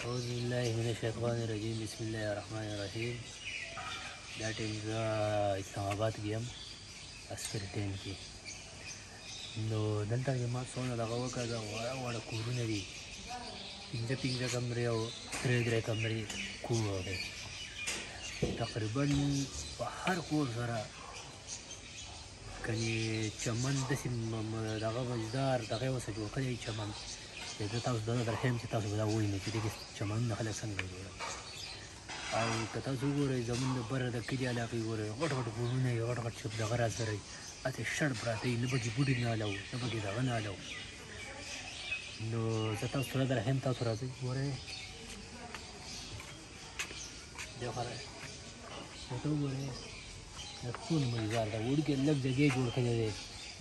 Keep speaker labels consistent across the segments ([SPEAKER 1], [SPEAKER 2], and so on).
[SPEAKER 1] أعوذ بالله من الشيطان الرجيم. بسم الله الرحمن الرحيم. دا ټیم زه اسلام آباد کې یم اسپرټین کې. نو دلته چې ما څونه دغه وکړه دا واړه واړه کورونه دي، پنځه کمرې او درې کمرې کور دی. تقریبا په هر کور سره کنې چمن داسې دغه مزدار دغه ورسره جوړ کړی چمن. زه تاسو دا درښیم چې تاسو به دا ووینئ چې دې کې چمنونه خلک څنګه جوړوي. او که تاسو وګورئ زمونږ د بره د کلي علاقې وګورئ، غټ غټ کورونه یې، غټ غټ دغه راسره یې هسې شړ پراته یي، نه پکې بوټي نه الو، نه پکې دغه نه الو. نو زه تاسو ته درښیم، تاسو راځئ وګورئ. دې خوا ورته وګورئ دا څونه مزدار ده. وړوکی لږ جګې جوړ کړی دی،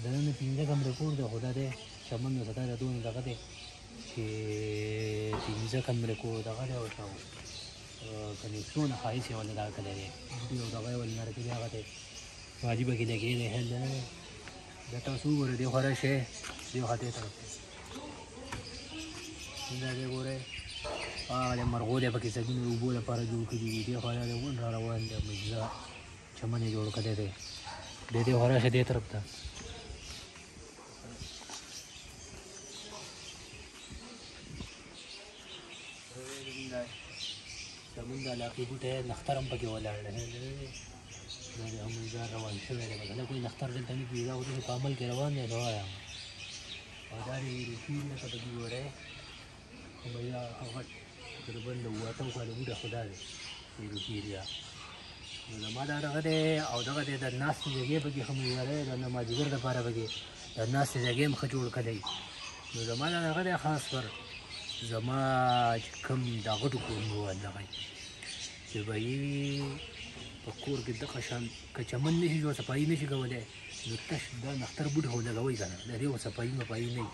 [SPEAKER 1] دننه پنځه کمرې کور دی، خو دا دی چمن ورته دا دونه دغه دی چې پنځه کمرې کور دغه دی ورته کنې څونه ښایست یې ولې دا کړی دی. بوټي او دغه یې ولې ناره کړي هغه دی عجیبه کې لګېدی دی. خیر دی نه دی. دا تاسو وګورئ دې خوا راشئ، دې خوا دې طرف دی دا دی ګورئ، هغه دی مرغو دی پکې سګونه د اوبو لپاره جوړ کړي دي. دې خوا دا دی ون را روان دی، مزدار چمن یې جوړ کړی دی. دې خوا راشئ دې طرف ته. زمونږ د علاقې بوټی نختر هم پکې ولاړ دی. دا دی هم مزدار روان شوی دی. مثلا کوئی نختر دلته نه کېږي، دا خو داسې په عمل کې روان دی. نو وایم او دا دی روپي لکه پکې ګورئ، یا غټ تقریبا د اووه اتو کالو بوټی خو دا دی روپي دی. نو زما دا دغه دی او دغه دی د ناستې ځایګۍ پکې ښه معیاري د مازدیګر دپاره پکې د ناستې ځایګۍ هم ښه جوړ کړی. نو زما دا دغه دی خاص پر زما چې کوم دا غټو کورونه وو دغه چې به یې په کور کې دغه شان که چمن نه شي جوړ، صفایي نه شي کولی، نو تش دا نختر بوټي خو لګوئ که نه، د دې خو صفایي مفایي نه وي،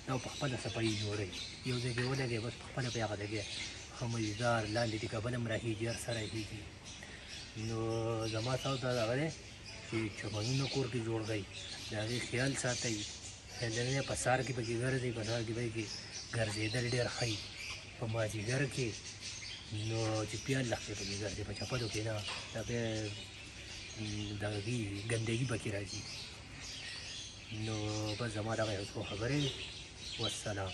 [SPEAKER 1] دا په خپله صفایي جوړوي. یو ځای کې ولګوئ بس په خپله په هغه ځای ښه مزدار لاندې د کابل هم راخېږي، هر څه راخېږي. نو زما تاسو ته دغه دی چې چمنونه کور کې جوړ کړئ، د هغې خیال ساتئ. خیال په سهار کې پکې ګرځئ، په سهار کې پکې ګرځېدل ډېر ښه وي. په مازدیګر کې نو چې پیاله کې پکې ګرځئ، په چپلو کې نه، دا بیا دغه کېږي ګندګي پکې راځي. نو بس زما دغه یو څو خبرې. والسلام.